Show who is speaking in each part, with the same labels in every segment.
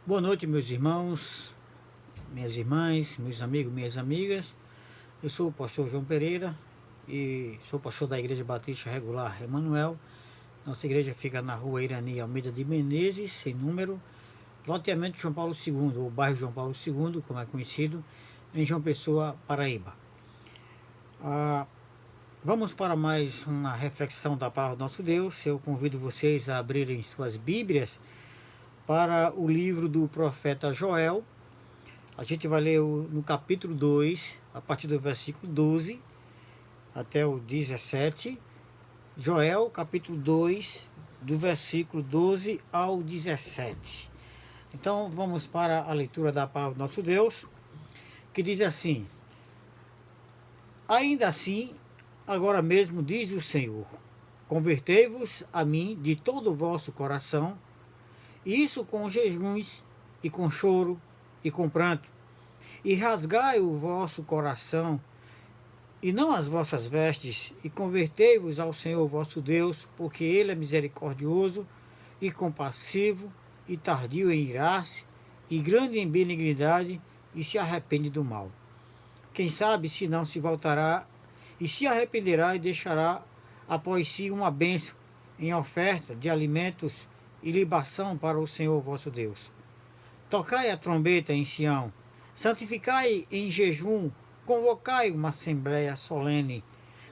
Speaker 1: Boa noite, meus irmãos, minhas irmãs, meus amigos, minhas amigas. Eu sou o pastor João Pereira e sou pastor da Igreja Batista Regular Emanuel. Nossa igreja fica na rua Irani Almeida de Menezes, sem número, loteamento João Paulo II, ou bairro João Paulo II, como é conhecido, em João Pessoa, Paraíba. Vamos para mais uma reflexão da palavra do nosso Deus. Eu convido vocês a abrirem suas Bíblias para o livro do profeta Joel. A gente vai ler no capítulo 2, a partir do versículo 12 até o 17. Joel, capítulo 2, do versículo 12 ao 17. Então vamos para a leitura da palavra do nosso Deus, que diz assim: Ainda assim, agora mesmo diz o Senhor, convertei-vos a mim de todo o vosso coração, e isso com jejuns, e com choro, e com pranto, e rasgai o vosso coração, e não as vossas vestes, e convertei-vos ao Senhor vosso Deus, porque Ele é misericordioso e compassivo, e tardio em irar-se, e grande em benignidade, e se arrepende do mal. Quem sabe se não se voltará, e se arrependerá, e deixará após si uma bênção, em oferta de alimentos e libação para o Senhor vosso Deus. Tocai a trombeta em Sião, santificai em jejum, convocai uma assembléia solene,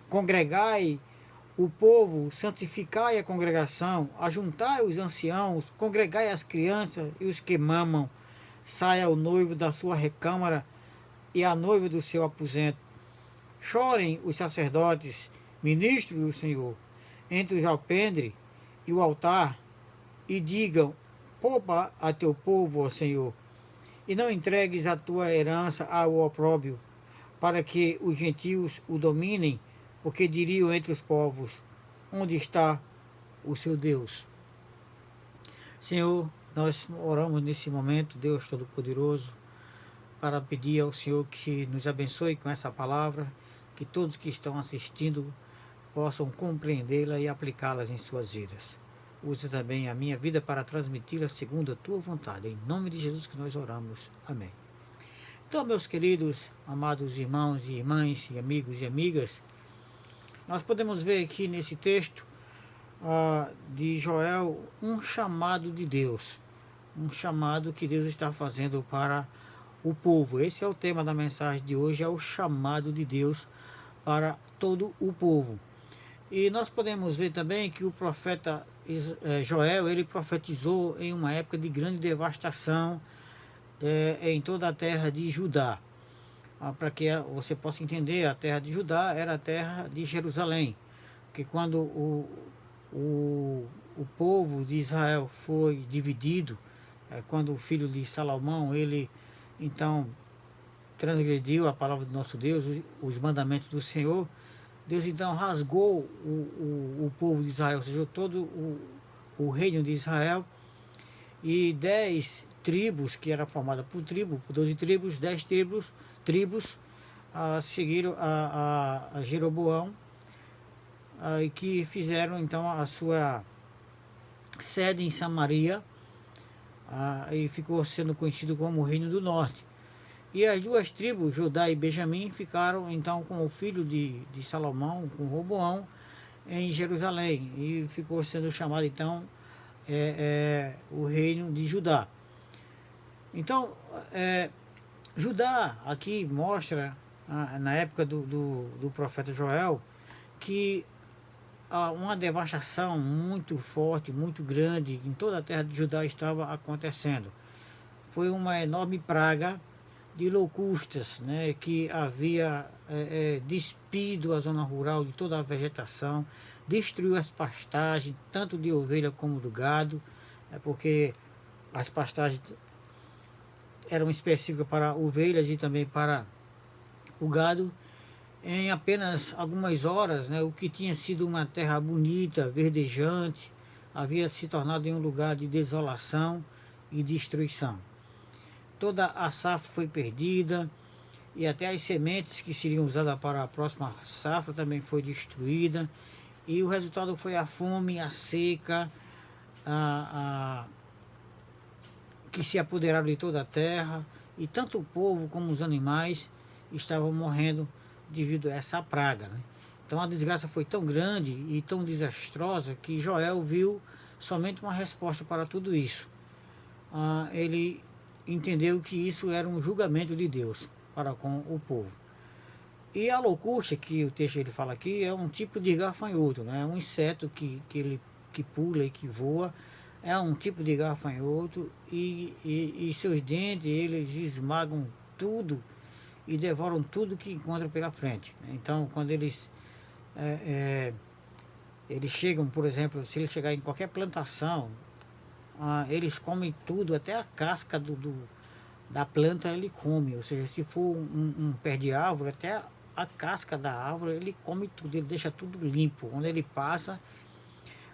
Speaker 1: congregai o povo, santificai a congregação, ajuntai os anciãos, congregai as crianças e os que mamam, saia o noivo da sua recâmara e a noiva do seu aposento. Chorem os sacerdotes, ministros do Senhor, entre os alpendre e o altar, e digam: poupa a teu povo, ó Senhor, e não entregues a tua herança ao opróbrio, para que os gentios o dominem, porque diriam entre os povos: onde está o seu Deus? Senhor, nós oramos nesse momento, Deus Todo-Poderoso, para pedir ao Senhor que nos abençoe com essa palavra, que todos que estão assistindo possam compreendê-la e aplicá-las em suas vidas. Use também a minha vida para transmiti-la segundo a tua vontade. Em nome de Jesus que nós oramos. Amém. Então, meus queridos, amados irmãos e irmãs, e amigos e amigas, nós podemos ver aqui nesse texto de Joel um chamado de Deus. Um chamado que Deus está fazendo para o povo. Esse é o tema da mensagem de hoje, é o chamado de Deus para todo o povo. E nós podemos ver também que o profeta Joel, ele profetizou em uma época de grande devastação em toda a terra de Judá. Para que você possa entender, a terra de Judá era a terra de Jerusalém. Que quando o povo de Israel foi dividido, quando o filho de Salomão, ele então transgrediu a palavra do nosso Deus, os mandamentos do Senhor, Deus então rasgou o povo de Israel, ou seja, todo o reino de Israel, e 10 tribos, que era formada por 12 tribos, 10 tribos seguiram a Jeroboão, e que fizeram então a sua sede em Samaria, e ficou sendo conhecido como o Reino do Norte. E as duas tribos, Judá e Benjamim, ficaram então com o filho de Salomão, com Roboão, em Jerusalém, e ficou sendo chamado então o reino de Judá. Então, Judá aqui mostra, na época do profeta Joel, que uma devastação muito forte, muito grande em toda a terra de Judá estava acontecendo. Foi uma enorme praga de locustas, né, que havia despido a zona rural de toda a vegetação, destruiu as pastagens, tanto de ovelha como do gado, porque as pastagens eram específicas para ovelhas e também para o gado. Em apenas algumas horas, né, o que tinha sido uma terra bonita, verdejante, havia se tornado em um lugar de desolação e destruição. Toda a safra foi perdida, e até as sementes que seriam usadas para a próxima safra também foi destruída, e o resultado foi a fome, a seca, que se apoderaram de toda a terra, e tanto o povo como os animais estavam morrendo devido a essa praga, né? Então a desgraça foi tão grande e tão desastrosa que Joel viu somente uma resposta para tudo isso. Ele entendeu que isso era um julgamento de Deus para com o povo. E a locusta, que o texto ele fala aqui, é um tipo de gafanhoto, né? É um inseto que pula e que voa. É um tipo de gafanhoto e seus dentes, eles esmagam tudo e devoram tudo que encontram pela frente. Então, quando eles chegam, por exemplo, se ele chegar em qualquer plantação, eles comem tudo, até a casca da planta ele come. Ou seja, se for um pé de árvore, até a casca da árvore ele come tudo, ele deixa tudo limpo. Onde ele passa,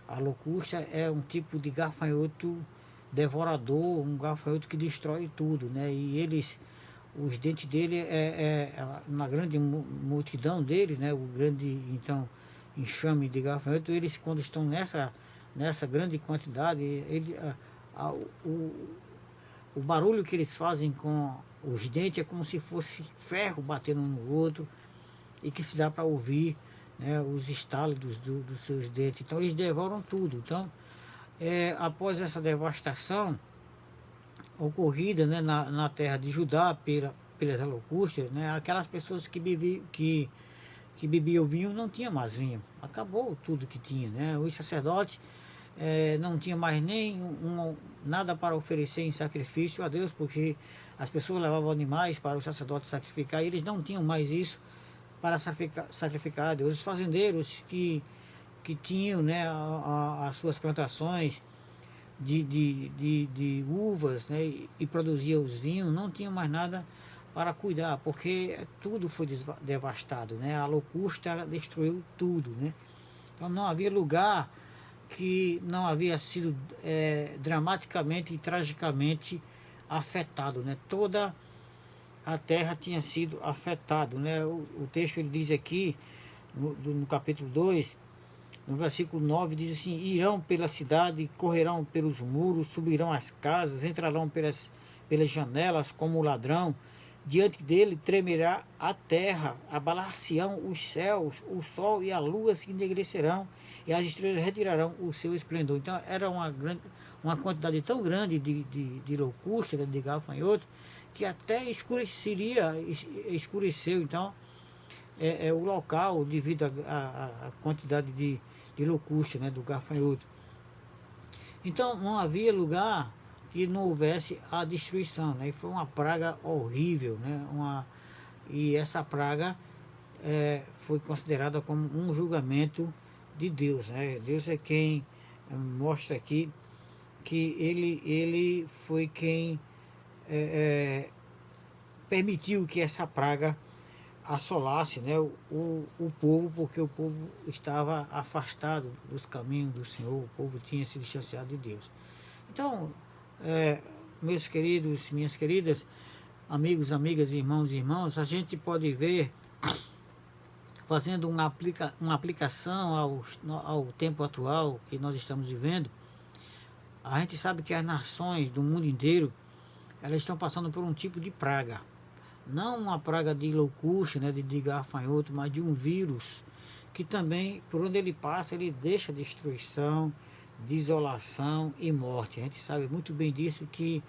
Speaker 1: a locusta é um tipo de gafanhoto devorador, um gafanhoto que destrói tudo, né? E os dentes dele na grande multidão deles, né? O grande então enxame de gafanhoto, eles quando estão nessa grande quantidade, a, o, o barulho que eles fazem com os dentes é como se fosse ferro batendo um no outro e que se dá para ouvir, né, os estalos dos seus dentes. Então eles devoram tudo. Então, após essa devastação ocorrida, né, na terra de Judá pelas locustas, né, aquelas pessoas que bebiam vinho não tinha mais vinho. Acabou tudo que tinha, né? Os sacerdotes não tinha mais nem nada para oferecer em sacrifício a Deus, porque as pessoas levavam animais para os sacerdotes sacrificar, e eles não tinham mais isso para sacrificar a Deus. Os fazendeiros que tinham, né, as suas plantações de uvas, né, e produziam os vinhos, não tinham mais nada para cuidar, porque tudo foi devastado, né? A locusta destruiu tudo, né? Então não havia lugar que não havia sido dramaticamente e tragicamente afetado, né? Toda a terra tinha sido afetado, né? O texto ele diz aqui no capítulo 2, no versículo 9, diz assim: irão pela cidade, correrão pelos muros, subirão as casas, entrarão pelas janelas como ladrão. Diante dele tremerá a terra, abalar-se-ão os céus, o sol e a lua se ennegrecerão, e as estrelas retirarão o seu esplendor. Então era uma quantidade tão grande de locusta, de gafanhoto, que até escureceu. Então o local devido à quantidade de locusta, né, do gafanhoto. Então não havia lugar que não houvesse a destruição, né? E foi uma praga horrível, né? E essa praga foi considerada como um julgamento de Deus, né? Deus é quem mostra aqui que ele foi quem permitiu que essa praga assolasse, né, o povo, porque o povo estava afastado dos caminhos do Senhor, o povo tinha se distanciado de Deus. Então, meus queridos, minhas queridas, amigos, amigas, irmãos e irmãs, a gente pode ver, fazendo uma aplicação ao tempo atual que nós estamos vivendo, a gente sabe que as nações do mundo inteiro, elas estão passando por um tipo de praga. Não uma praga de locusta, né, de gafanhoto, mas de um vírus que também, por onde ele passa, ele deixa destruição, desolação e morte. A gente sabe muito bem disso, que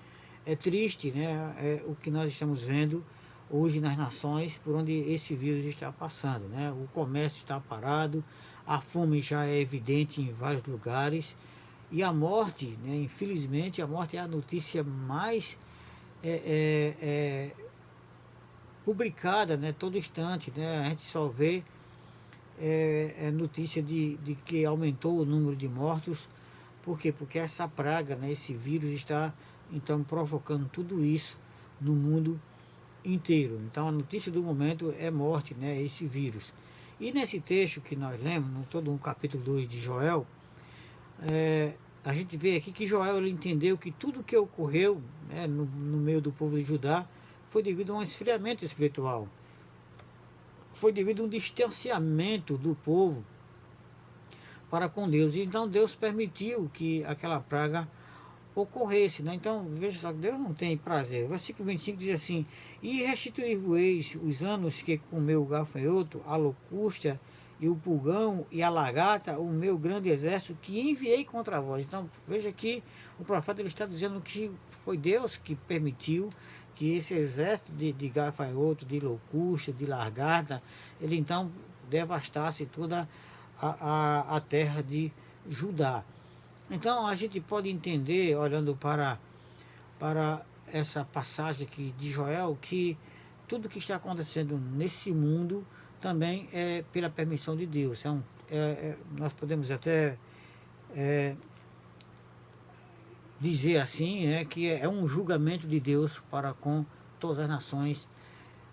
Speaker 1: é triste, né, o que nós estamos vendo hoje nas nações por onde esse vírus está passando, né? O comércio está parado, a fome já é evidente em vários lugares e a morte, né, infelizmente, a morte é a notícia mais publicada, né, todo instante, né? A gente só vê notícia de que aumentou o número de mortos. Por quê? Porque essa praga, né, esse vírus está então provocando tudo isso no mundo inteiro. Então a notícia do momento é morte, né, esse vírus. E nesse texto que nós lemos, no todo o capítulo 2 de Joel, a gente vê aqui que Joel ele entendeu que tudo que ocorreu, né, no meio do povo de Judá foi devido a um esfriamento espiritual. Foi devido a um distanciamento do povo para com Deus. Então Deus permitiu que aquela praga ocorresse, né? Então, veja só que Deus não tem prazer. O versículo 25 diz assim: e restituir-vos os anos que comeu o gafanhoto, a locusta e o pulgão e a lagarta, o meu grande exército que enviei contra vós. Então, veja que o profeta ele está dizendo que foi Deus que permitiu que esse exército de gafanhoto, de locusta, de lagarta, ele então devastasse toda a terra de Judá. Então a gente pode entender, olhando para essa passagem aqui de Joel, que tudo que está acontecendo nesse mundo também é pela permissão de Deus. Nós podemos até dizer assim, né, que é um julgamento de Deus para com todas as nações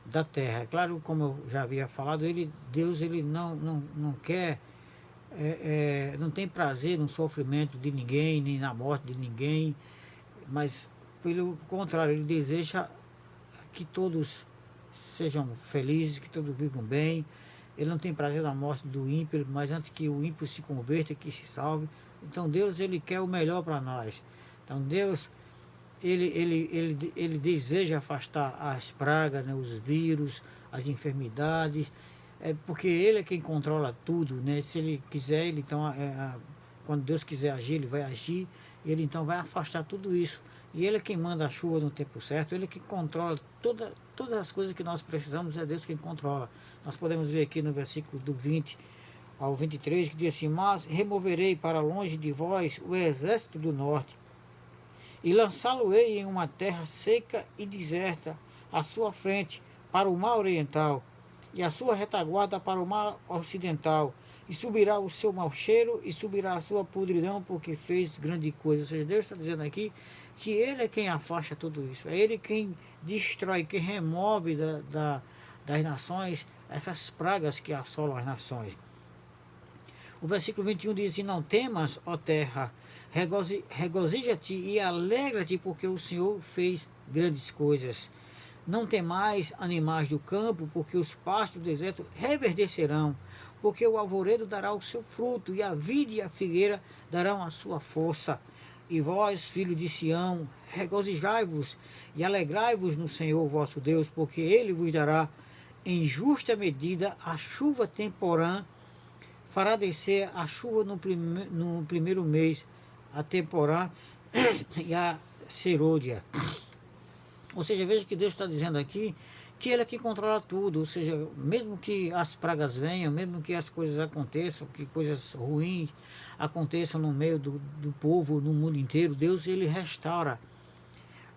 Speaker 1: da terra. É claro, como eu já havia falado, Deus ele não quer, não tem prazer no sofrimento de ninguém, nem na morte de ninguém, mas pelo contrário, ele deseja que todos sejam felizes, que todos vivam bem. Ele não tem prazer na morte do ímpio, mas antes que o ímpio se converta, que se salve. Então Deus ele quer o melhor para nós. Então Deus ele deseja afastar as pragas, né, os vírus, as enfermidades, porque Ele é quem controla tudo, né? Se Ele quiser, ele então, quando Deus quiser agir, Ele vai agir, Ele então vai afastar tudo isso. E Ele é quem manda a chuva no tempo certo, Ele é quem controla todas as coisas que nós precisamos, é Deus quem controla. Nós podemos ver aqui no versículo do 20 ao 23, que diz assim: mas removerei para longe de vós o exército do norte, e lançá-lo-ei em uma terra seca e deserta, à sua frente, para o mar oriental, e a sua retaguarda para o mar ocidental, e subirá o seu mau cheiro, e subirá a sua podridão, porque fez grande coisa. Ou seja, Deus está dizendo aqui que Ele é quem afasta tudo isso, é Ele quem destrói, quem remove das nações essas pragas que assolam as nações. O versículo 21 diz assim: não temas, ó terra, regozija-te e alegra-te, porque o Senhor fez grandes coisas. Não temais, animais do campo, porque os pastos do deserto reverdecerão, porque o alvoredo dará o seu fruto, e a vide e a figueira darão a sua força. E vós, filhos de Sião, regozijai-vos e alegrai-vos no Senhor vosso Deus, porque Ele vos dará em justa medida a chuva temporã, fará descer a chuva no primeiro mês, a temporã e a serôdia. Ou seja, veja que Deus está dizendo aqui que Ele é que controla tudo. Ou seja, mesmo que as pragas venham, mesmo que as coisas aconteçam, que coisas ruins aconteçam no meio do povo, no mundo inteiro, Deus ele restaura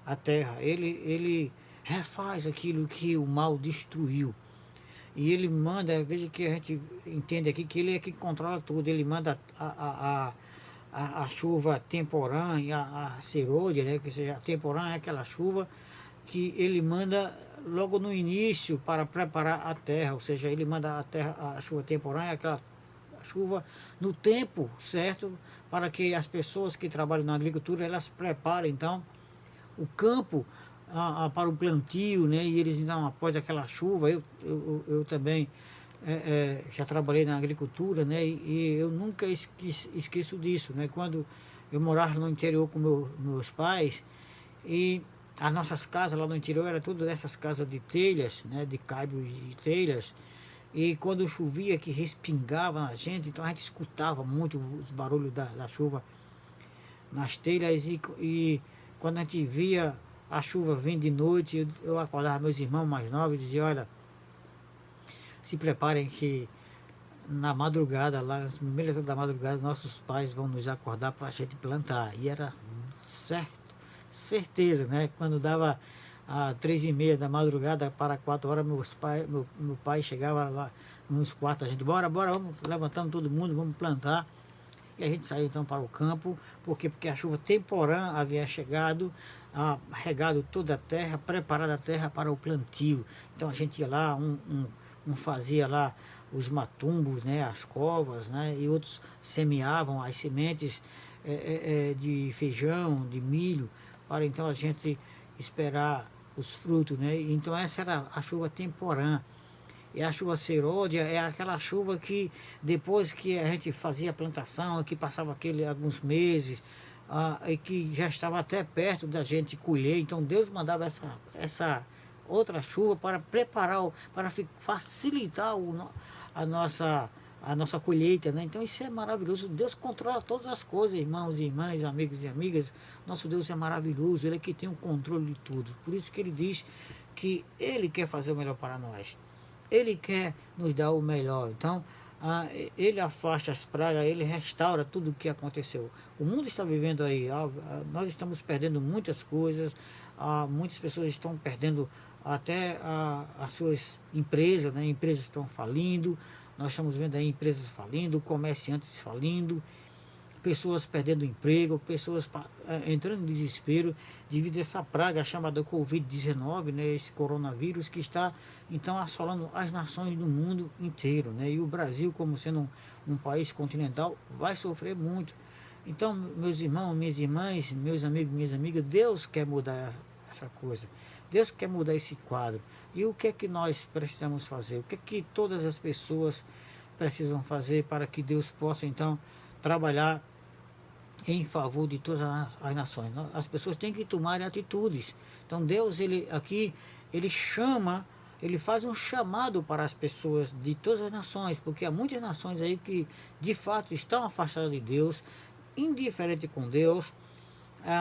Speaker 1: a terra. Ele refaz aquilo que o mal destruiu. E Ele manda, veja que a gente entende aqui que Ele é que controla tudo. Ele manda a chuva temporã e a serôdia, né? Que seja, a temporã é aquela chuva que Ele manda logo no início para preparar a terra. Ou seja, Ele manda a chuva temporã é aquela chuva no tempo certo, para que as pessoas que trabalham na agricultura elas preparem então o campo para o plantio, né? E eles então, após aquela chuva, eu também já trabalhei na agricultura, né? E eu nunca esqueço disso, né? Quando eu morava no interior com meus pais, e as nossas casas lá no interior era tudo dessas casas de telhas, né? De caibros de telhas. E quando chovia, que respingava na gente, então a gente escutava muito os barulhos da chuva nas telhas, e quando a gente via a chuva vindo de noite, eu acordava meus irmãos mais novos e dizia: olha, se preparem que na madrugada, lá nas primeiras horas da madrugada, nossos pais vão nos acordar para a gente plantar. E era certeza, né? Quando dava às 3h30 da madrugada para 4 horas, meu pai chegava lá nos quartos, a gente, bora, vamos levantando todo mundo, vamos plantar. E a gente saiu então para o campo, porque a chuva temporã havia chegado, regado toda a terra, preparado a terra para o plantio. Então a gente ia lá, um fazia lá os matumbos, né, as covas, né, e outros semeavam as sementes de feijão, de milho, para então a gente esperar os frutos, né? Então essa era a chuva temporã. E a chuva serôdia é aquela chuva que depois que a gente fazia a plantação, que passava alguns meses, e que já estava até perto da gente colher. Então Deus mandava essa outra chuva para preparar, para facilitar a nossa colheita, né? Então isso é maravilhoso. Deus controla todas as coisas, irmãos e irmãs, amigos e amigas. Nosso Deus é maravilhoso, Ele é que tem o controle de tudo. Por isso que Ele diz que Ele quer fazer o melhor para nós. Ele quer nos dar o melhor. Então, Ele afasta as pragas, Ele restaura tudo o que aconteceu. O mundo está vivendo aí, nós estamos perdendo muitas coisas, muitas pessoas estão perdendo até as suas empresas, né? Empresas estão falindo, nós estamos vendo aí empresas falindo, comerciantes falindo, pessoas perdendo emprego, pessoas entrando em desespero devido a essa praga chamada Covid-19, né, esse coronavírus que está então assolando as nações do mundo inteiro, né, e o Brasil, como sendo um país continental, vai sofrer muito. Então, meus irmãos, minhas irmãs, meus amigos, minhas amigas, Deus quer mudar essa coisa. Deus quer mudar esse quadro. E o que é que nós precisamos fazer? O que é que todas as pessoas precisam fazer para que Deus possa então trabalhar em favor de todas as nações? As pessoas têm que tomar atitudes. Então Deus, ele chama, ele faz um chamado para as pessoas de todas as nações, porque há muitas nações aí que de fato estão afastadas de Deus, indiferente com Deus,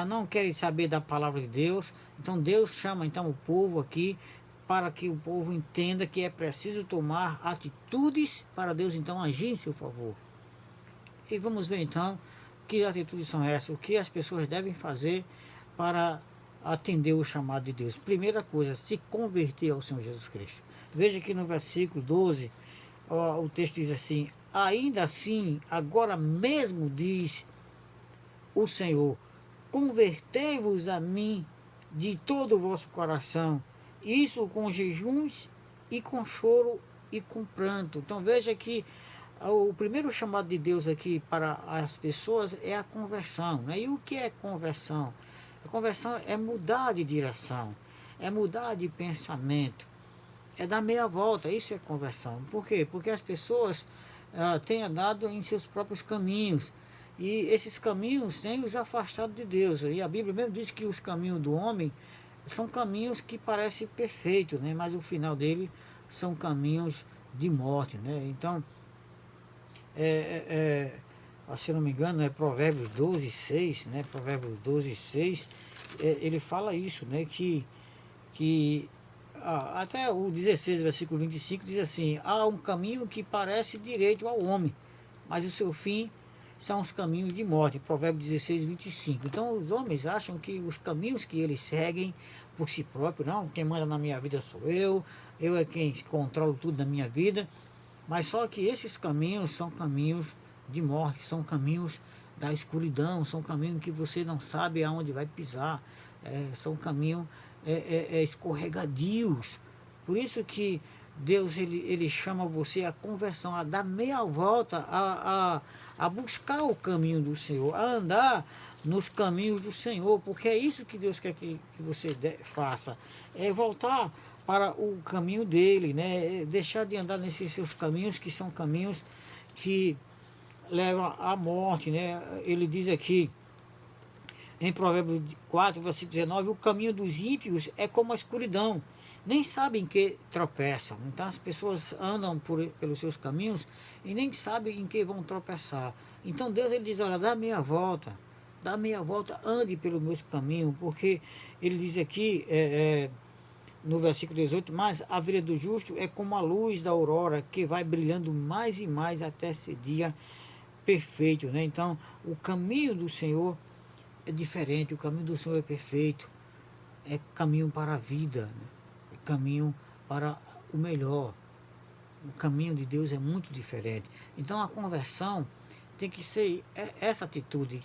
Speaker 1: não querem saber da palavra de Deus. Então Deus chama então o povo aqui para que o povo entenda que é preciso tomar atitudes para Deus então agir em seu favor. E vamos ver então que atitudes são essas, o que as pessoas devem fazer para atender o chamado de Deus. Primeira coisa, se converter ao Senhor Jesus Cristo. Veja que no versículo 12, o texto diz assim: ainda assim, agora mesmo diz o Senhor, convertei-vos a mim de todo o vosso coração, isso com jejuns e com choro e com pranto. Então veja que o primeiro chamado de Deus aqui para as pessoas é a conversão, né? E o que é conversão? A conversão é mudar de direção, é mudar de pensamento, é dar meia volta. Isso é conversão. Por quê? Porque as pessoas têm andado em seus próprios caminhos, e esses caminhos têm os afastado de Deus. E a Bíblia mesmo diz que os caminhos do homem são caminhos que parecem perfeitos, né? Mas o final dele são caminhos de morte, né? Então, se eu não me engano, é Provérbios 12:6, né? Provérbios 12:6, ele fala isso, né? Que até o 16, versículo 25, diz assim: há um caminho que parece direito ao homem, mas o seu fim são os caminhos de morte. Provérbios 16:25. Então os homens acham que os caminhos que eles seguem por si próprios, não, quem manda na minha vida sou eu é quem controlo tudo na minha vida. Mas só que esses caminhos são caminhos de morte, são caminhos da escuridão, são caminhos que você não sabe aonde vai pisar, são caminhos escorregadios. Por isso que Deus ele chama você à conversão, a dar meia volta, a buscar o caminho do Senhor, a andar nos caminhos do Senhor, porque é isso que Deus quer que você faça, é voltar para o caminho dele, né? Deixar de andar nesses seus caminhos, que são caminhos que levam à morte, né? Ele diz aqui em Provérbios 4, versículo 19, o caminho dos ímpios é como a escuridão, nem sabem que tropeçam. Então as pessoas andam pelos seus caminhos e nem sabem em que vão tropeçar. Então Deus ele diz: olha, dá meia volta, ande pelo meu caminho, porque ele diz aqui no versículo 18, mas a vida do justo é como a luz da aurora, que vai brilhando mais e mais até ser dia perfeito, né? Então o caminho do Senhor é diferente, o caminho do Senhor é perfeito, é caminho para a vida, né? É caminho para o melhor. O caminho de Deus é muito diferente. Então a conversão tem que ser essa atitude,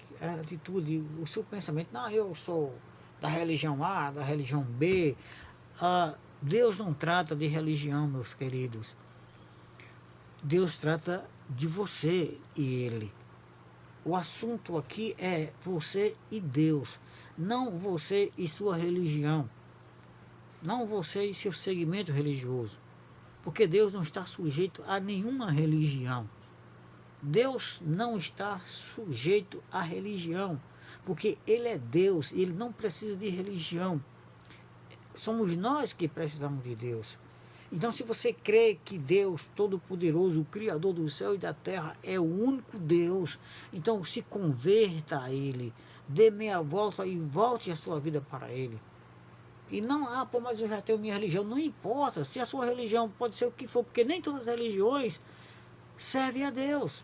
Speaker 1: o seu pensamento: não, eu sou da religião A, da religião B. Deus não trata de religião, meus queridos. Deus trata de você e Ele. O assunto aqui é você e Deus, não você e sua religião, não você e seu segmento religioso, porque Deus não está sujeito a nenhuma religião. Deus não está sujeito à religião, porque Ele é Deus, Ele não precisa de religião. Somos nós que precisamos de Deus. Então, se você crê que Deus Todo-Poderoso, o Criador do céu e da terra, é o único Deus, então se converta a Ele, dê meia volta e volte a sua vida para Ele. E não, pô, mas eu já tenho minha religião. Não importa, se a sua religião pode ser o que for, porque nem todas as religiões servem a Deus.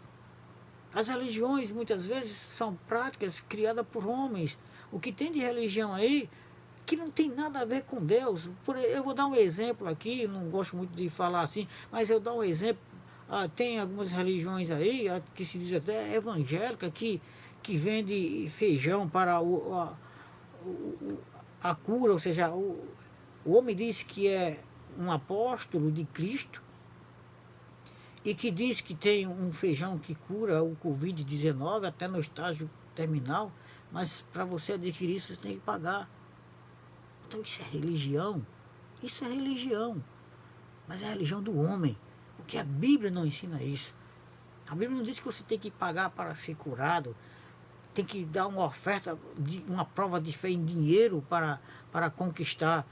Speaker 1: As religiões muitas vezes são práticas criadas por homens. O que tem de religião aí que não tem nada a ver com Deus. Eu vou dar um exemplo aqui, não gosto muito de falar assim, mas eu dou um exemplo. Tem algumas religiões aí, que se diz até evangélica, que vende feijão para a cura, ou seja, o homem diz que é um apóstolo de Cristo e que diz que tem um feijão que cura o Covid-19 até no estágio terminal, mas para você adquirir isso você tem que pagar. Então isso é religião? Isso é religião, mas é a religião do homem, porque a Bíblia não ensina isso. A Bíblia não diz que você tem que pagar para ser curado, tem que dar uma oferta, uma prova de fé em dinheiro para conquistar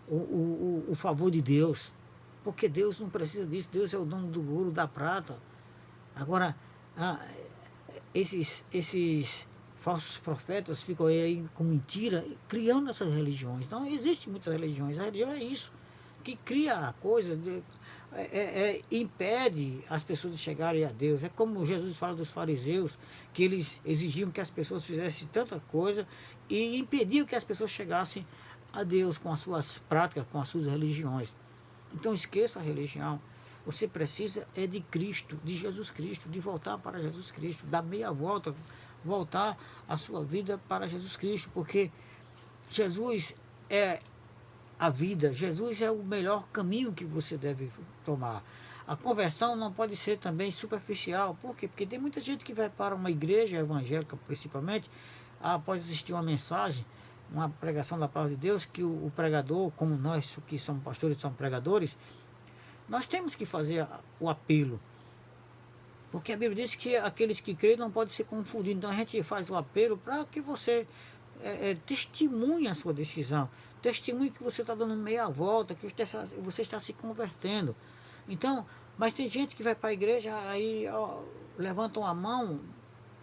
Speaker 1: o favor de Deus. Porque Deus não precisa disso, Deus é o dono do ouro, da prata. Agora, esses falsos profetas ficam aí com mentira, criando essas religiões. Então, existem muitas religiões. A religião é isso, que cria coisas, impede as pessoas de chegarem a Deus. É como Jesus fala dos fariseus, que eles exigiam que as pessoas fizessem tanta coisa e impediam que as pessoas chegassem a Deus com as suas práticas, com as suas religiões. Então esqueça a religião. Você precisa é de Cristo, de Jesus Cristo, de voltar para Jesus Cristo, dar meia volta, voltar a sua vida para Jesus Cristo, porque Jesus é a vida, Jesus é o melhor caminho que você deve tomar. A conversão não pode ser também superficial. Por quê? Porque tem muita gente que vai para uma igreja evangélica, principalmente, após assistir uma mensagem, uma pregação da palavra de Deus, que o pregador, como nós que somos pastores, somos pregadores, nós temos que fazer o apelo. Porque a Bíblia diz que aqueles que creem não podem ser confundidos. Então a gente faz o apelo para que você testemunhe a sua decisão. Testemunhe que você está dando meia volta, que você está se convertendo. Então, mas tem gente que vai para a igreja, aí levantam a mão,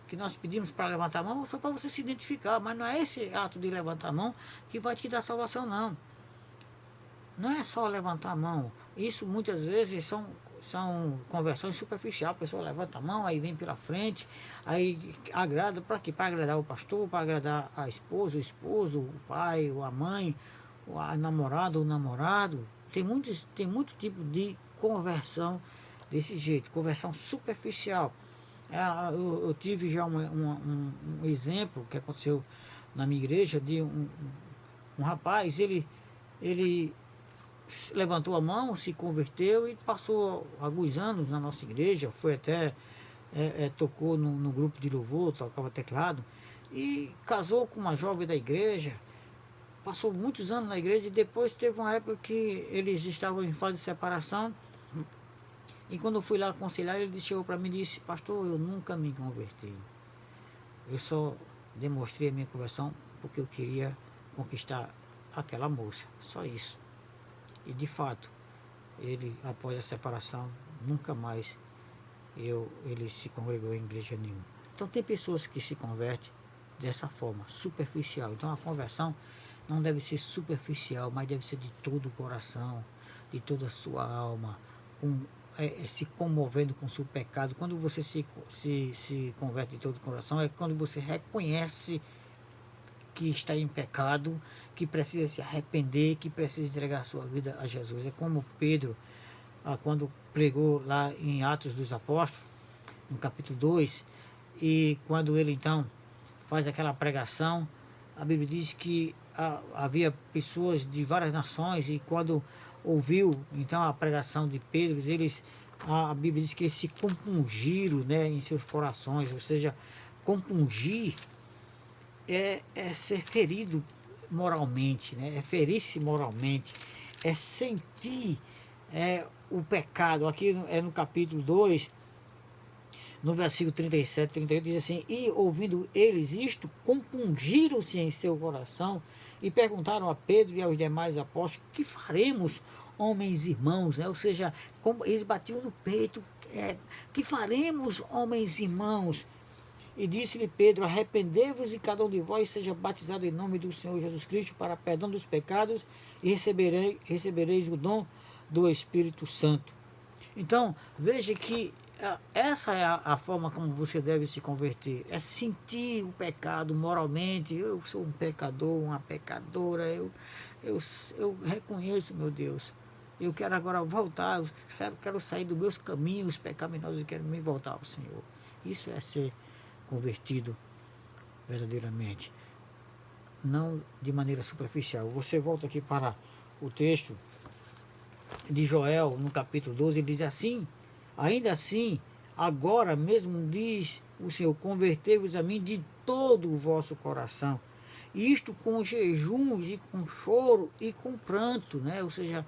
Speaker 1: que nós pedimos para levantar a mão, só para você se identificar. Mas não é esse ato de levantar a mão que vai te dar salvação, não. Não é só levantar a mão. Isso muitas vezes são conversões superficiais. A pessoa levanta a mão, aí vem pela frente, aí agrada, para quê? Para agradar o pastor, para agradar a esposa, o esposo, o pai, ou a mãe, a namorada, o namorado. Tem muito tipo de conversão desse jeito, conversão superficial. Eu tive já um exemplo que aconteceu na minha igreja de um rapaz, ele levantou a mão, se converteu e passou alguns anos na nossa igreja, foi até tocou no grupo de louvor, tocava teclado, e casou com uma jovem da igreja, passou muitos anos na igreja, e depois teve uma época que eles estavam em fase de separação, e quando eu fui lá aconselhar, ele chegou para mim e disse: pastor, eu nunca me converti, eu só demonstrei a minha conversão porque eu queria conquistar aquela moça, só isso. E de fato, ele, após a separação, nunca mais ele se congregou em igreja nenhuma. Então tem pessoas que se convertem dessa forma, superficial. Então a conversão não deve ser superficial, mas deve ser de todo o coração, de toda a sua alma, se comovendo com o seu pecado. Quando você se converte de todo o coração, é quando você reconhece que está em pecado, que precisa se arrepender, que precisa entregar a sua vida a Jesus. É como Pedro, quando pregou lá em Atos dos Apóstolos, no capítulo 2, e quando ele então faz aquela pregação, a Bíblia diz que havia pessoas de várias nações, e quando ouviu então a pregação de Pedro, a Bíblia diz que eles se compungiram, né, em seus corações. Ou seja, compungir é ser ferido moralmente, né? É ferir-se moralmente, é sentir o pecado. Aqui é no capítulo 2, no versículo 37, 38, diz assim: e ouvindo eles isto, compungiram-se em seu coração e perguntaram a Pedro e aos demais apóstolos: que faremos, homens e irmãos? Ou seja, como eles batiam no peito: que faremos, homens e irmãos? E disse-lhe Pedro: arrependei-vos e cada um de vós seja batizado em nome do Senhor Jesus Cristo para perdão dos pecados e recebereis o dom do Espírito Santo. Então, veja que essa é a forma como você deve se converter. É sentir o pecado moralmente. Eu sou um pecador, uma pecadora. Eu reconheço, meu Deus. Eu quero agora voltar. Eu quero sair dos meus caminhos pecaminosos e quero me voltar ao Senhor. Isso é ser convertido verdadeiramente. Não de maneira superficial. Você volta aqui para o texto de Joel, no capítulo 12, ele diz assim: ainda assim, agora mesmo diz o Senhor, convertei-vos a mim de todo o vosso coração, isto com jejuns e com choro e com pranto, né? Ou seja,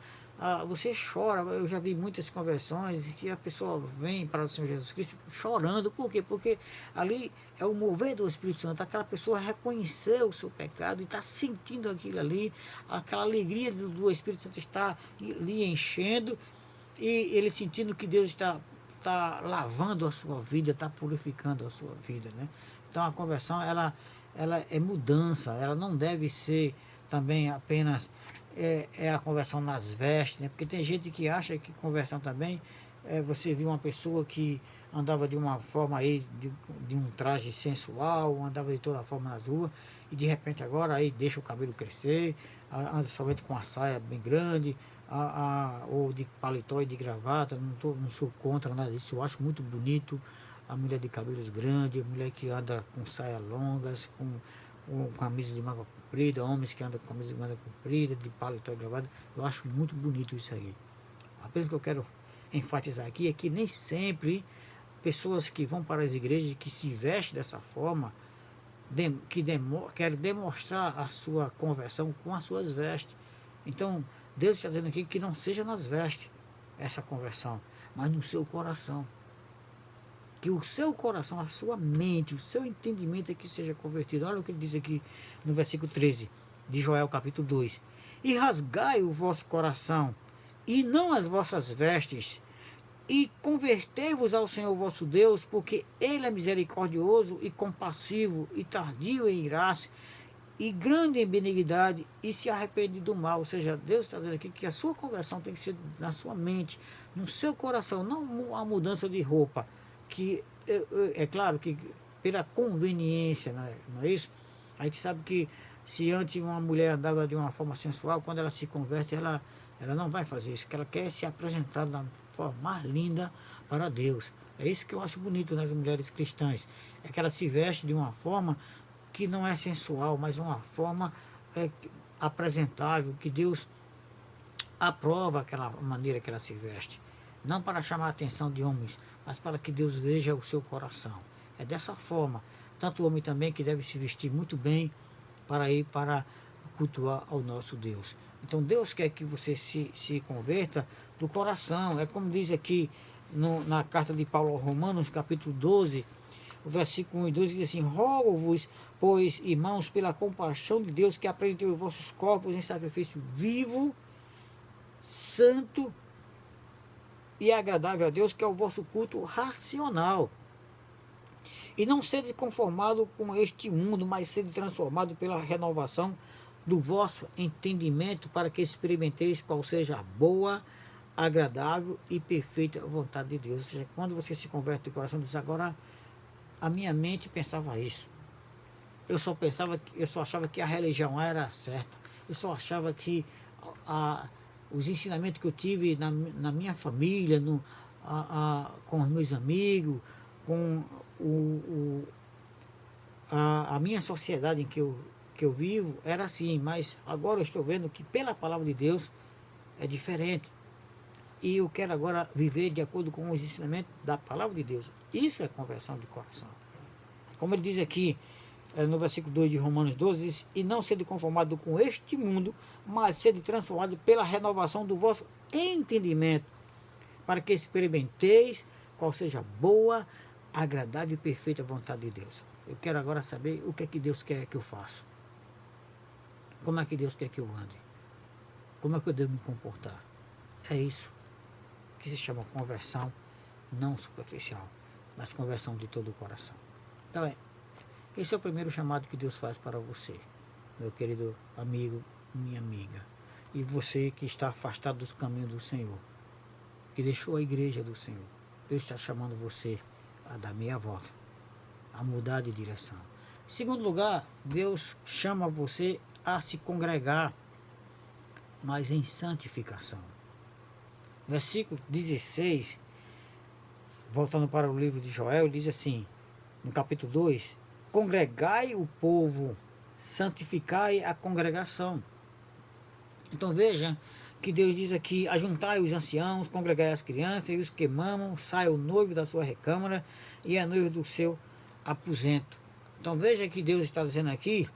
Speaker 1: você chora. Eu já vi muitas conversões que a pessoa vem para o Senhor Jesus Cristo chorando. Por quê? Porque ali é o mover do Espírito Santo. Aquela pessoa reconheceu o seu pecado e está sentindo aquilo ali, aquela alegria do Espírito Santo está lhe enchendo, e ele sentindo que Deus está lavando a sua vida, está purificando a sua vida, né? Então a conversão ela é mudança. Ela não deve ser também apenas a conversão nas vestes, né? Porque tem gente que acha que conversão também você viu uma pessoa que andava de uma forma aí, de um traje sensual, andava de toda forma nas ruas, e de repente agora aí deixa o cabelo crescer, anda somente com a saia bem grande, ou de paletó e de gravata. Não sou contra nada disso, eu acho muito bonito a mulher de cabelos grandes, a mulher que anda com saias longas, com camisa de manga comprida, homens que andam com camisa de manga comprida, de paletó e gravata. Eu acho muito bonito isso aí. Apenas que eu quero enfatizar aqui é que nem sempre pessoas que vão para as igrejas, que se vestem dessa forma, querem demonstrar a sua conversão com as suas vestes. Então, Deus está dizendo aqui que não seja nas vestes essa conversão, mas no seu coração. Que o seu coração, a sua mente, o seu entendimento é que seja convertido. Olha o que ele diz aqui no versículo 13 de Joel capítulo 2. E rasgai o vosso coração, e não as vossas vestes, e convertei-vos ao Senhor vosso Deus, porque Ele é misericordioso e compassivo, e tardio em irar-se, e grande em benignidade, e se arrepende do mal. Ou seja, Deus está dizendo aqui que a sua conversão tem que ser na sua mente, no seu coração, não a mudança de roupa, que é claro que pela conveniência, não é isso? A gente sabe que se antes uma mulher andava de uma forma sensual, quando ela se converte, ela não vai fazer isso, que ela quer se apresentar da forma mais linda para Deus. É isso que eu acho bonito nas mulheres cristãs, é que ela se veste de uma forma que não é sensual, mas uma forma apresentável, que Deus aprova aquela maneira que ela se veste. Não para chamar a atenção de homens, mas para que Deus veja o seu coração. É dessa forma, tanto o homem também, que deve se vestir muito bem para ir para cultuar ao nosso Deus. Então Deus quer que você se converta do coração. É como diz aqui na carta de Paulo aos Romanos, capítulo 12, o versículo 1 e 2, diz assim: rogo-vos, pois, irmãos, pela compaixão de Deus, que apresentem os vossos corpos em sacrifício vivo, santo e agradável a Deus, que é o vosso culto racional. E não sede conformado com este mundo, mas sede transformado pela renovação do vosso entendimento, para que experimenteis qual seja a boa, agradável e perfeita vontade de Deus. Ou seja, quando você se converte de coração, diz: agora a minha mente pensava isso. Eu só achava que a religião era certa. Eu só achava que os ensinamentos que eu tive na minha família, com os meus amigos, com a minha sociedade em que eu vivo, era assim. Mas agora eu estou vendo que pela palavra de Deus é diferente. E eu quero agora viver de acordo com os ensinamentos da palavra de Deus. Isso é conversão de coração. Como ele diz aqui no versículo 2 de Romanos 12, diz: e não sede conformado com este mundo, mas sede transformado pela renovação do vosso entendimento, para que experimenteis qual seja a boa, agradável e perfeita vontade de Deus. Eu quero agora saber o que é que Deus quer que eu faça. Como é que Deus quer que eu ande? Como é que eu devo me comportar? É isso que se chama conversão não superficial, mas conversão de todo o coração. Então esse é o primeiro chamado que Deus faz para você, meu querido amigo, minha amiga. E você que está afastado dos caminhos do Senhor, que deixou a igreja do Senhor. Deus está chamando você a dar meia volta, a mudar de direção. Em segundo lugar, Deus chama você a se congregar, mas em santificação. Versículo 16, voltando para o livro de Joel, diz assim, no capítulo 2, congregai o povo, santificai a congregação. Então veja que Deus diz aqui, ajuntai os anciãos, congregai as crianças e os que mamam, saia o noivo da sua recâmara e a noiva do seu aposento. Então veja que Deus está dizendo aqui,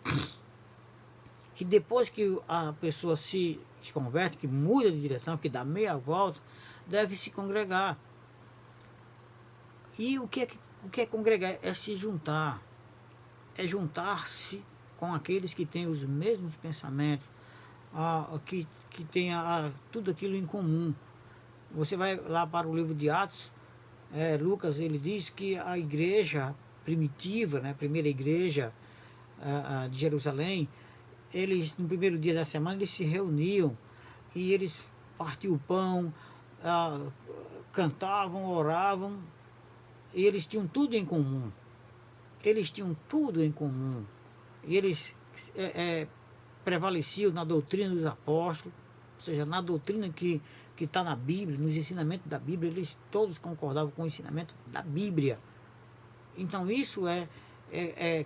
Speaker 1: que depois que a pessoa se converte, que muda de direção, que dá meia volta, deve se congregar. E o que é congregar? É se juntar, é juntar-se com aqueles que têm os mesmos pensamentos, que tenha tudo aquilo em comum. Você vai lá para o livro de Atos, Lucas, ele diz que a igreja primitiva, né, a primeira igreja de Jerusalém, eles no primeiro dia da semana eles se reuniam e eles partiam o pão, cantavam, oravam, e eles tinham tudo em comum. Eles tinham tudo em comum. E eles prevaleciam na doutrina dos apóstolos, ou seja, na doutrina que está na Bíblia, nos ensinamentos da Bíblia, eles todos concordavam com o ensinamento da Bíblia. Então isso é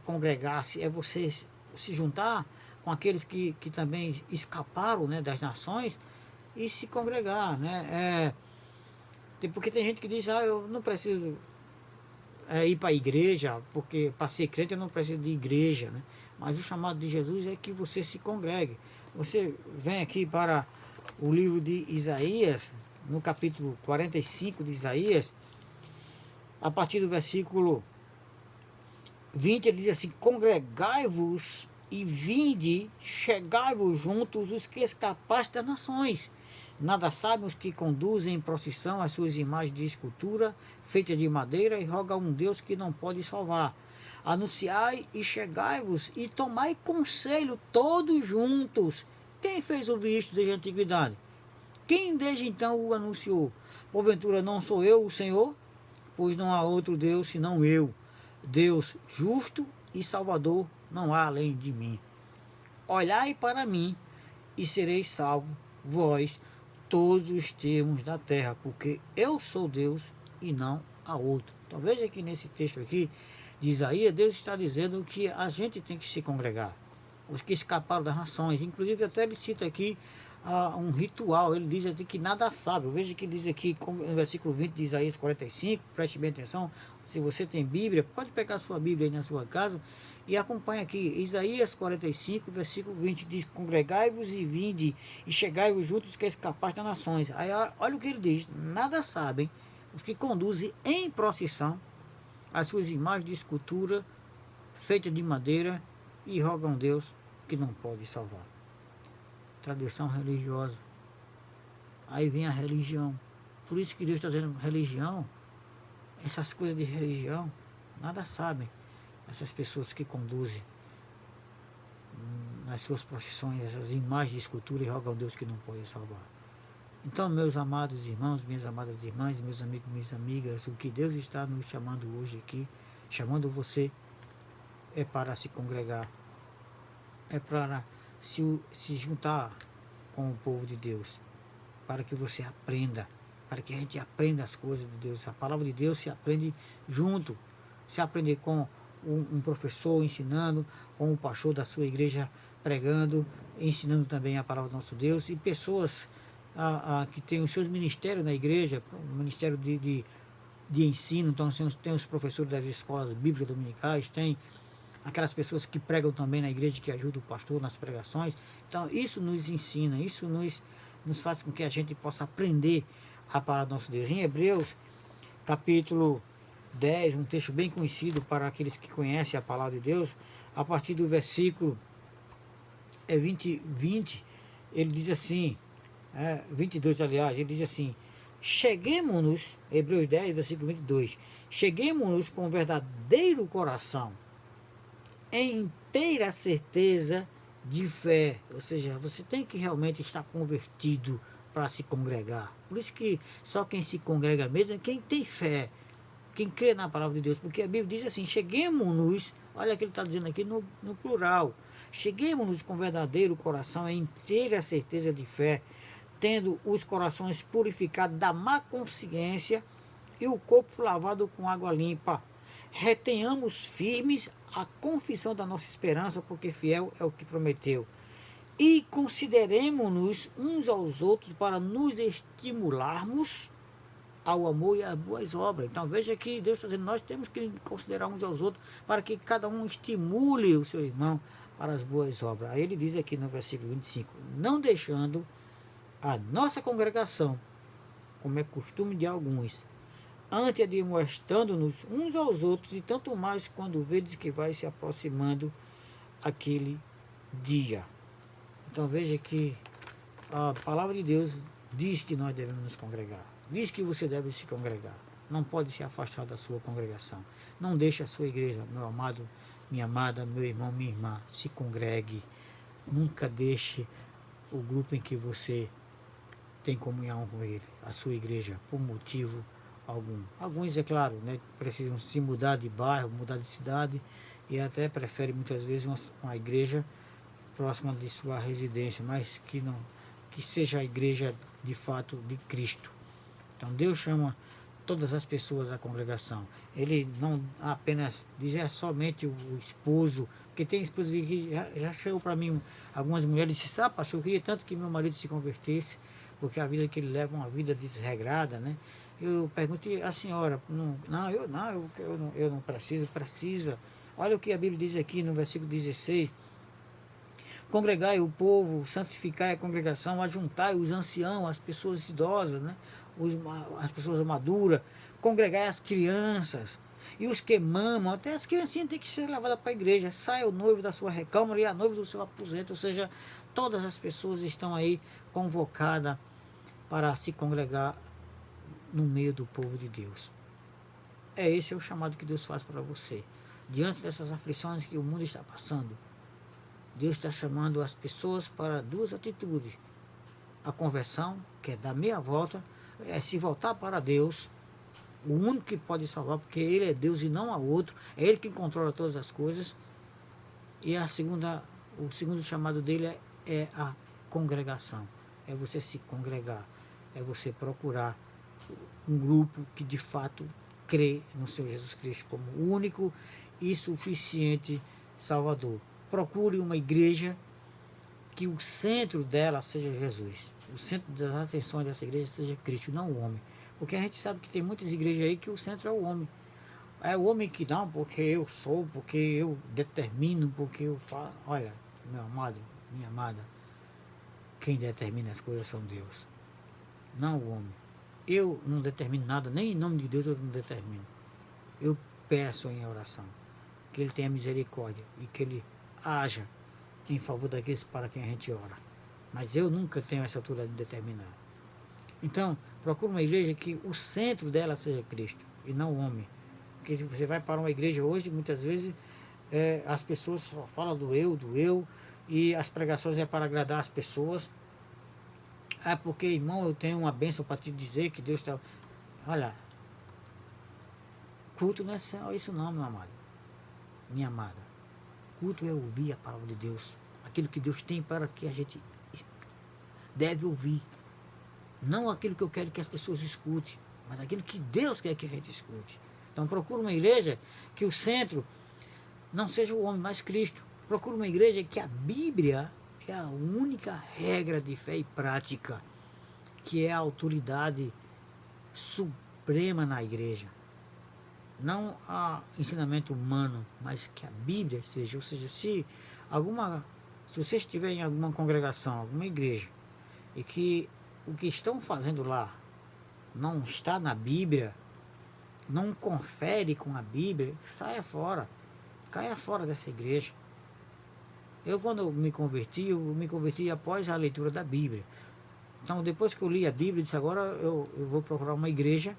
Speaker 1: congregar-se, é você se juntar com aqueles que também escaparam, né, das nações e se congregar, né? Porque tem gente que diz, eu não preciso ir para a igreja, porque para ser crente eu não preciso de igreja, né? Mas o chamado de Jesus é que você se congregue. Você vem aqui para o livro de Isaías, no capítulo 45 de Isaías, a partir do versículo 20, ele diz assim, congregai-vos e vinde, chegai-vos juntos os que escapaste das nações. Nada sabem os que conduzem em procissão as suas imagens de escultura, feitas de madeira, e roga a um Deus que não pode salvar. Anunciai e chegai-vos e tomai conselho todos juntos. Quem fez ouvir isto desde a antiguidade? Quem desde então o anunciou? Porventura não sou eu o Senhor? Pois não há outro Deus senão eu. Deus justo e salvador não há além de mim. Olhai para mim e sereis salvos, vós, todos os termos da terra, porque eu sou Deus e não há outro. Então veja que nesse texto aqui de Isaías, Deus está dizendo que a gente tem que se congregar, os que escaparam das nações. Inclusive até ele cita aqui um ritual, ele diz aqui que nada sabe. Eu vejo que ele diz aqui no versículo 20 de Isaías 45, preste bem atenção, se você tem Bíblia, pode pegar sua Bíblia aí na sua casa e acompanha aqui, Isaías 45, versículo 20, diz, congregai-vos e vinde, e chegai-vos juntos que escapaste das nações. Aí olha o que ele diz, nada sabem os que conduzem em procissão as suas imagens de escultura feitas de madeira e rogam a Deus que não pode salvar. Tradição religiosa. Aí vem a religião. Por isso que Deus está dizendo, religião, essas coisas de religião, nada sabem essas pessoas que conduzem nas suas procissões essas imagens de escultura e rogam a Deus que não pode salvar. Então, meus amados irmãos, minhas amadas irmãs, meus amigos, minhas amigas, o que Deus está nos chamando hoje aqui, chamando você, é para se congregar, é para se juntar com o povo de Deus, para que você aprenda, para que a gente aprenda as coisas de Deus. A palavra de Deus se aprende junto, se aprender com um professor ensinando, com o pastor da sua igreja pregando, ensinando também a palavra do nosso Deus, e pessoas que têm os seus ministérios na igreja, ministério de ensino. Então tem os professores das escolas bíblicas dominicais, tem aquelas pessoas que pregam também na igreja, que ajudam o pastor nas pregações. Então isso nos ensina, isso nos faz com que a gente possa aprender a palavra do nosso Deus. Em Hebreus capítulo 10, um texto bem conhecido para aqueles que conhecem a palavra de Deus, a partir do versículo 20, ele diz assim, 22 aliás, ele diz assim, cheguemos-nos, Hebreus 10, versículo 22, cheguemos-nos com verdadeiro coração, em inteira certeza de fé, ou seja, você tem que realmente estar convertido para se congregar. Por isso que só quem se congrega mesmo é quem tem fé, quem crê na palavra de Deus, porque a Bíblia diz assim, cheguemos-nos, olha o que ele está dizendo aqui no plural, cheguemos-nos com verdadeiro coração, em inteira certeza de fé, tendo os corações purificados da má consciência e o corpo lavado com água limpa. Retenhamos firmes a confissão da nossa esperança, porque fiel é o que prometeu. E consideremos-nos uns aos outros para nos estimularmos ao amor e às boas obras. Então veja que Deus está dizendo, nós temos que considerar uns aos outros para que cada um estimule o seu irmão para as boas obras. Aí ele diz aqui no versículo 25, não deixando a nossa congregação, como é costume de alguns, antes admoestando-nos uns aos outros, e tanto mais quando vedes que vai se aproximando aquele dia. Então veja que a palavra de Deus diz que nós devemos nos congregar, diz que você deve se congregar, não pode se afastar da sua congregação, não deixe a sua igreja, meu amado, minha amada, meu irmão, minha irmã, se congregue, nunca deixe o grupo em que você tem comunhão com ele, a sua igreja, por motivo algum. Alguns, é claro, né, precisam se mudar de bairro, mudar de cidade, e até preferem muitas vezes uma igreja próxima de sua residência, mas que seja a igreja de fato de Cristo. Então Deus chama todas as pessoas à congregação. Ele não apenas diz somente o esposo, porque tem esposo que já chegou para mim, algumas mulheres disseram, pastor, eu queria tanto que meu marido se convertesse, porque a vida que ele leva é uma vida desregrada, né? Eu perguntei à senhora, eu não preciso, precisa. Olha o que a Bíblia diz aqui no versículo 16, congregai o povo, santificai a congregação, ajuntai os anciãos, as pessoas idosas, né? As pessoas maduras, congregai as crianças, e os que mamam, até as criancinhas têm que ser levadas para a igreja, saia o noivo da sua recâmara e a noiva do seu aposento, ou seja, todas as pessoas estão aí convocadas para se congregar no meio do povo de Deus. Esse é o chamado que Deus faz para você. Diante dessas aflições que o mundo está passando, Deus está chamando as pessoas para duas atitudes. A conversão, que é dar meia volta, é se voltar para Deus, o único que pode salvar, porque Ele é Deus e não há outro, é Ele que controla todas as coisas. E o segundo chamado dele é a congregação, é você se congregar, é você procurar um grupo que de fato crê no Senhor Jesus Cristo como único e suficiente Salvador. Procure uma igreja que o centro dela seja Jesus, o centro das atenções dessa igreja seja Cristo, não o homem, porque a gente sabe que tem muitas igrejas aí que o centro é o homem. É o homem que não, porque eu sou, porque eu determino, porque eu faço. Olha, meu amado, minha amada, quem determina as coisas são Deus, não o homem. Eu não determino nada, nem em nome de Deus eu não determino. Eu peço em oração que Ele tenha misericórdia e que Ele haja em favor daqueles para quem a gente ora. Mas eu nunca tenho essa altura de determinar. Então, procure uma igreja que o centro dela seja Cristo e não o homem. Porque você vai para uma igreja hoje, muitas vezes as pessoas só falam do eu, e as pregações é para agradar as pessoas. Porque, irmão, eu tenho uma bênção para te dizer que Deus está... Olha, culto não é só isso não, meu amado, minha amada. Culto é ouvir a palavra de Deus, aquilo que Deus tem para que a gente deve ouvir. Não aquilo que eu quero que as pessoas escutem, mas aquilo que Deus quer que a gente escute. Então procura uma igreja que o centro não seja o homem, mas Cristo. Procura uma igreja que a Bíblia é a única regra de fé e prática, que é a autoridade suprema na igreja. Não há ensinamento humano, mas que a Bíblia seja. Ou seja, se você estiver em alguma congregação, alguma igreja, e que o que estão fazendo lá não está na Bíblia, não confere com a Bíblia, saia fora, caia fora dessa igreja. Eu, quando eu me converti após a leitura da Bíblia. Então, depois que eu li a Bíblia, eu disse, agora eu vou procurar uma igreja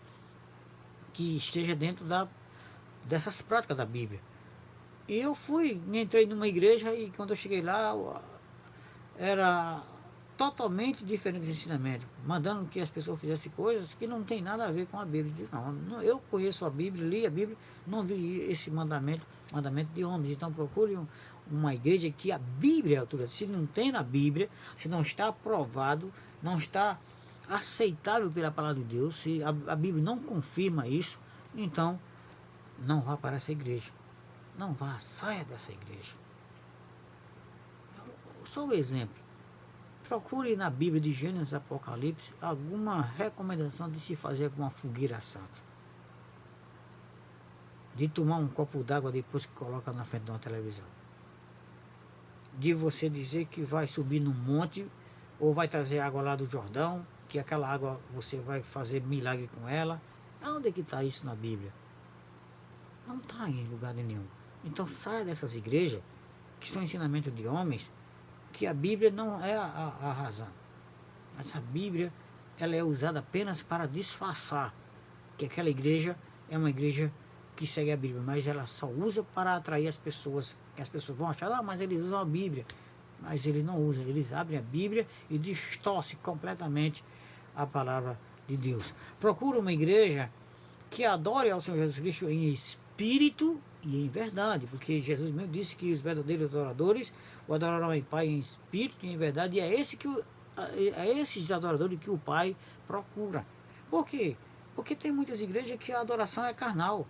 Speaker 1: que esteja dentro dessas práticas da Bíblia. E eu entrei numa igreja e quando eu cheguei lá, era totalmente diferente dos ensinamentos, mandando que as pessoas fizessem coisas que não tem nada a ver com a Bíblia. Eu disse, não, eu conheço a Bíblia, li a Bíblia, não vi esse mandamento de homens. Então procure uma igreja que a Bíblia é autoridade. Se não tem na Bíblia, se não está aprovado, não está aceitável pela palavra de Deus, se a Bíblia não confirma isso, então não vá para essa igreja. Não vá, saia dessa igreja. Só um exemplo. Procure na Bíblia de Gênesis e Apocalipse alguma recomendação de se fazer com uma fogueira santa. De tomar um copo d'água depois que coloca na frente de uma televisão. De você dizer que vai subir no monte ou vai trazer água lá do Jordão, que aquela água você vai fazer milagre com ela. Onde é que está isso na Bíblia? Não está em lugar nenhum. Então saia dessas igrejas que são ensinamentos de homens, que a Bíblia não é a razão. Essa Bíblia ela é usada apenas para disfarçar que aquela igreja é uma igreja que segue a Bíblia, mas ela só usa para atrair as pessoas, que as pessoas vão achar, mas eles usam a Bíblia. Mas eles não usam, eles abrem a Bíblia e distorcem completamente a palavra de Deus. Procura uma igreja que adore ao Senhor Jesus Cristo em espírito e em verdade, porque Jesus mesmo disse que os verdadeiros adoradores o adorarão em Pai em espírito e em verdade, e é esses adoradores que o Pai procura. Por quê? Porque tem muitas igrejas que a adoração é carnal,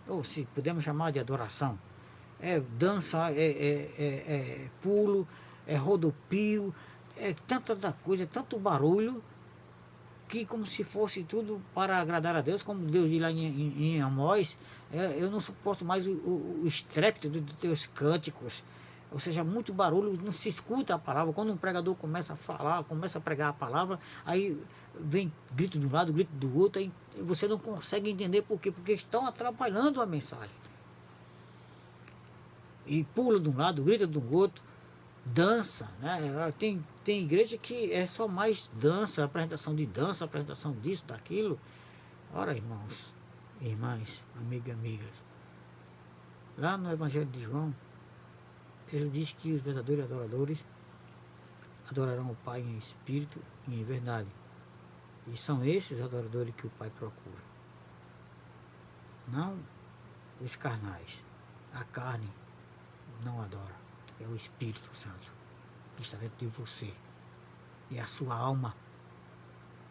Speaker 1: ou se podemos chamar de adoração, é dança, é pulo, é rodopio, é tanta coisa, tanto barulho, que como se fosse tudo para agradar a Deus, como Deus diz lá em Amós, eu não suporto mais o estrépito dos teus cânticos, ou seja, muito barulho, não se escuta a palavra. Quando um pregador começa a falar, começa a pregar a palavra, aí vem grito de um lado, grito do outro, aí você não consegue entender por quê, porque estão atrapalhando a mensagem. E pula de um lado, grita do outro, dança, né? Tem igreja que é só mais dança, apresentação de dança, apresentação disso, daquilo. Ora, irmãos, irmãs, amigas, lá no Evangelho de João, Jesus diz que os verdadeiros adoradores adorarão o Pai em espírito e em verdade. E são esses adoradores que o Pai procura. Não os carnais. A carne não adora. É o Espírito Santo que está dentro de você. E a sua alma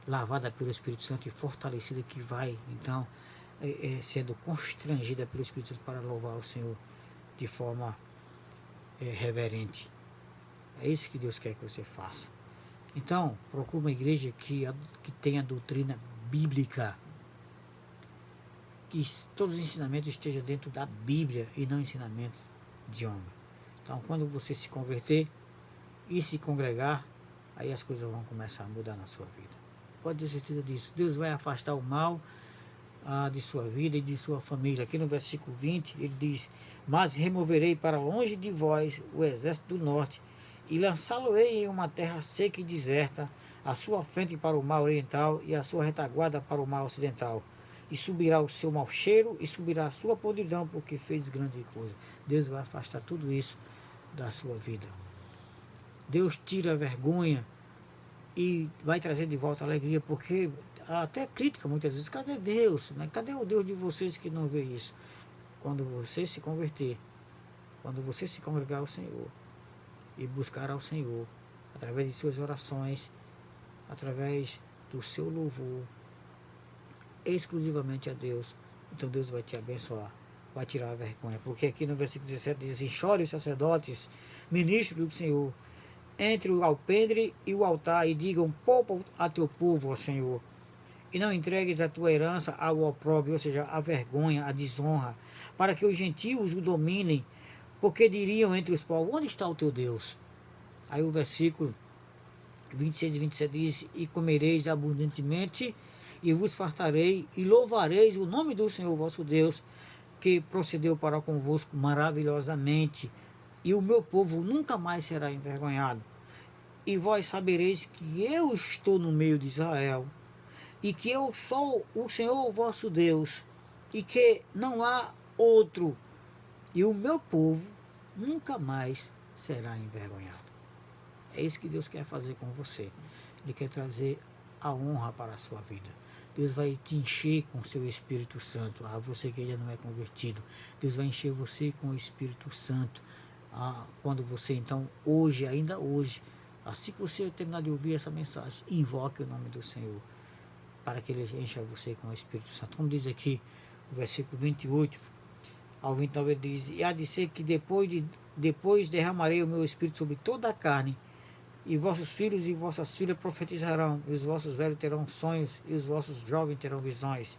Speaker 1: lavada pelo Espírito Santo e fortalecida que vai, então, sendo constrangida pelo Espírito Santo para louvar o Senhor de forma reverente. É isso que Deus quer que você faça. Então, procure uma igreja que tenha doutrina bíblica, que todos os ensinamentos estejam dentro da Bíblia e não ensinamentos de homem. Então, quando você se converter e se congregar, aí as coisas vão começar a mudar na sua vida. Pode ter certeza disso. Deus vai afastar o mal de sua vida e de sua família. Aqui no versículo 20, ele diz: mas removerei para longe de vós o exército do norte, e lançá-lo-ei em uma terra seca e deserta, a sua frente para o mar oriental e a sua retaguarda para o mar ocidental. E subirá o seu mau cheiro e subirá a sua podridão, porque fez grande coisa. Deus vai afastar tudo isso da sua vida. Deus tira a vergonha e vai trazer de volta a alegria, porque até crítica muitas vezes: cadê Deus? Né? Cadê o Deus de vocês que não vê isso? Quando você se converter, quando você se congregar ao Senhor e buscar ao Senhor através de suas orações, através do seu louvor exclusivamente a Deus, então Deus vai te abençoar, vai tirar a vergonha, porque aqui no versículo 17 diz assim: chore os sacerdotes, ministros do Senhor, entre o alpendre e o altar, e digam: poupa a teu povo, ó Senhor, e não entregues a tua herança ao opróbrio, ou seja, a vergonha, a desonra, para que os gentios o dominem, porque diriam entre os povos: onde está o teu Deus? Aí o versículo 26 e 27 diz: e comereis abundantemente, e vos fartarei, e louvareis o nome do Senhor vosso Deus, que procedeu para convosco maravilhosamente, e o meu povo nunca mais será envergonhado. E vós sabereis que eu estou no meio de Israel, e que eu sou o Senhor vosso Deus, e que não há outro, e o meu povo nunca mais será envergonhado. É isso que Deus quer fazer com você. Ele quer trazer a honra para a sua vida. Deus vai te encher com o seu Espírito Santo. A você que ainda não é convertido, Deus vai encher você com o Espírito Santo. Quando você então, hoje, ainda hoje, assim que você terminar de ouvir essa mensagem, invoque o nome do Senhor, para que Ele encha você com o Espírito Santo. Como diz aqui o versículo 28 ao 29, ele diz: e há de ser que depois derramarei o meu Espírito sobre toda a carne, e vossos filhos e vossas filhas profetizarão, e os vossos velhos terão sonhos, e os vossos jovens terão visões.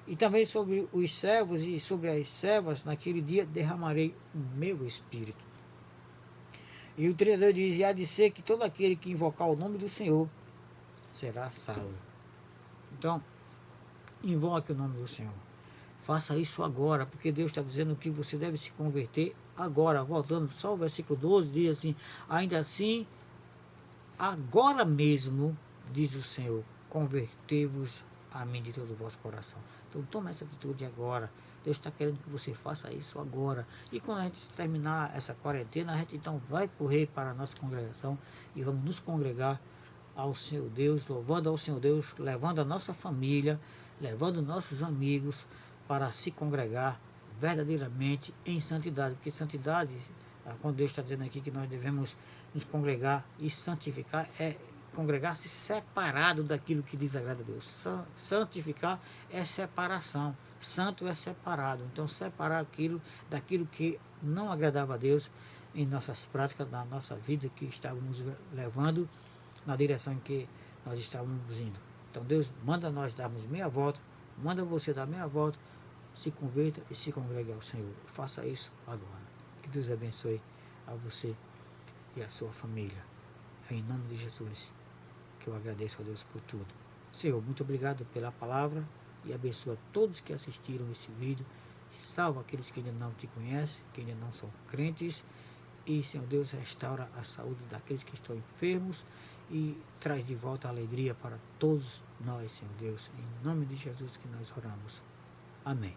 Speaker 1: E também sobre os servos e sobre as servas, naquele dia derramarei o meu Espírito. E o 32 diz: e há de ser que todo aquele que invocar o nome do Senhor será salvo. Então, invoque o nome do Senhor. Faça isso agora, porque Deus está dizendo que você deve se converter agora. Voltando só o versículo 12, diz assim: ainda assim, agora mesmo, diz o Senhor, convertei-vos a mim de todo o vosso coração. Então tome essa atitude agora. Deus está querendo que você faça isso agora. E quando a gente terminar essa quarentena, a gente então vai correr para a nossa congregação e vamos nos congregar ao Senhor Deus, louvando ao Senhor Deus, levando a nossa família, levando nossos amigos para se congregar verdadeiramente em santidade. Porque santidade, quando Deus está dizendo aqui que nós devemos nos congregar e santificar, é congregar-se separado daquilo que desagrada a Deus. Santificar é separação. Santo é separado. Então separar aquilo daquilo que não agradava a Deus em nossas práticas, na nossa vida, que estávamos levando na direção em que nós estávamos indo. Então Deus manda nós darmos meia volta, manda você dar meia volta, se converta e se congregue ao Senhor. Faça isso agora. Que Deus abençoe a você e a sua família. É em nome de Jesus que eu agradeço a Deus por tudo. Senhor, muito obrigado pela palavra e abençoa todos que assistiram esse vídeo. Salva aqueles que ainda não te conhecem, que ainda não são crentes. E, Senhor Deus, restaura a saúde daqueles que estão enfermos e traz de volta a alegria para todos nós, Senhor Deus. Em nome de Jesus que nós oramos. Amém.